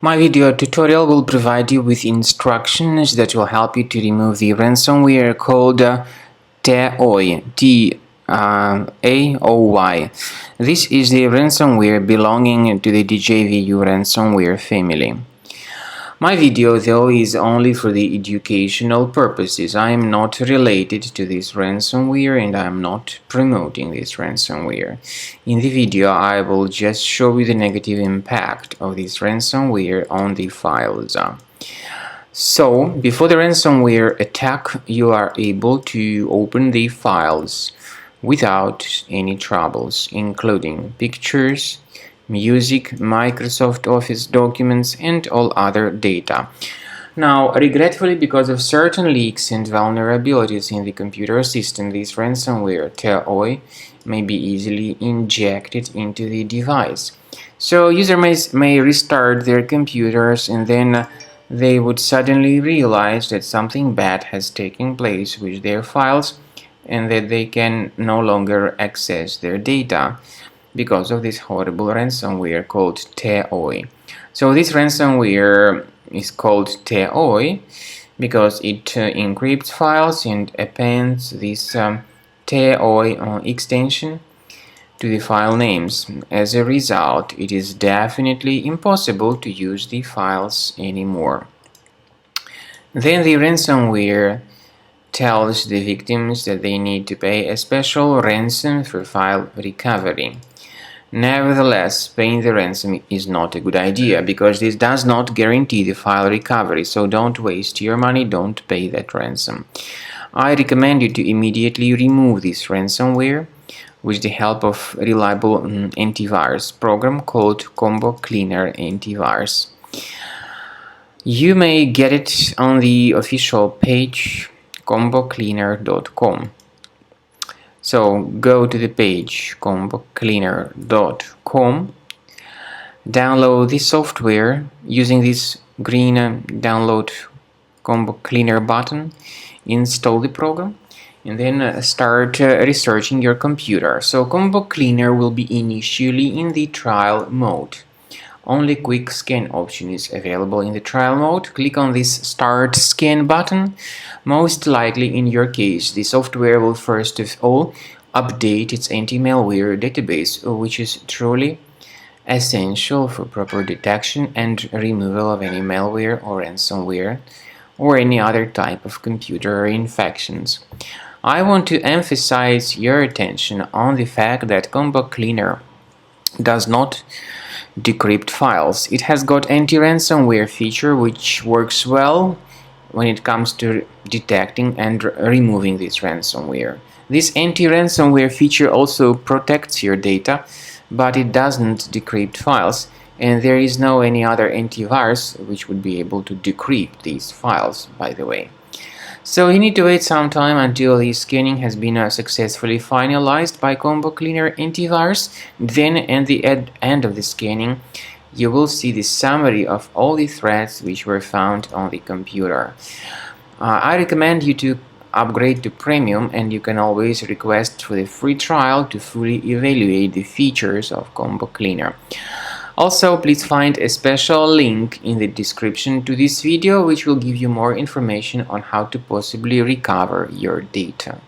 My video tutorial will provide you with instructions that will help you to remove the ransomware called Taoy, T-A-O-Y. This is the ransomware belonging to the DJVU ransomware family. My video, though, is only for the educational purposes. I am not related to this ransomware and I am not promoting this ransomware. In the video, I will just show you the negative impact of this ransomware on the files. So, before the ransomware attack, you are able to open the files without any troubles, including pictures, music, Microsoft Office documents, and all other data. Now, regretfully, because of certain leaks and vulnerabilities in the computer system, this ransomware, Taoy, may be easily injected into the device. So, users may restart their computers and then they would suddenly realize that something bad has taken place with their files and that they can no longer access their data because of this horrible ransomware called Taoy. So this ransomware is called Taoy because it encrypts files and appends this Taoy extension to the file names. As a result, it is definitely impossible to use the files anymore. Then the ransomware tells the victims that they need to pay a special ransom for file recovery. Nevertheless, paying the ransom is not a good idea because this does not guarantee the file recovery, so don't waste your money, don't pay that ransom. I recommend you to immediately remove this ransomware with the help of a reliable antivirus program called Combo Cleaner Antivirus. You may get it on the official page combocleaner.com. So go to the page combocleaner.com, download the software using this green download Combo Cleaner button, install the program, and then start researching your computer. So Combo Cleaner will be initially in the trial mode. Only quick scan option is available in the trial mode. Click on this start scan button. Most likely in your case, the software will first of all update its anti-malware database, which is truly essential for proper detection and removal of any malware or ransomware or any other type of computer infections. I want to emphasize your attention on the fact that Combo Cleaner does not decrypt files. It has got anti-ransomware feature which works well when it comes to detecting and removing this ransomware. This anti-ransomware feature also protects your data, but it doesn't decrypt files, and there is no any other antivirus which would be able to decrypt these files, by the way. So you need to wait some time until the scanning has been successfully finalized by Combo Cleaner Antivirus. Then at the end of the scanning, you will see the summary of all the threats which were found on the computer. I recommend you to upgrade to Premium, and you can always request for the free trial to fully evaluate the features of Combo Cleaner. Also, please find a special link in the description to this video which will give you more information on how to possibly recover your data.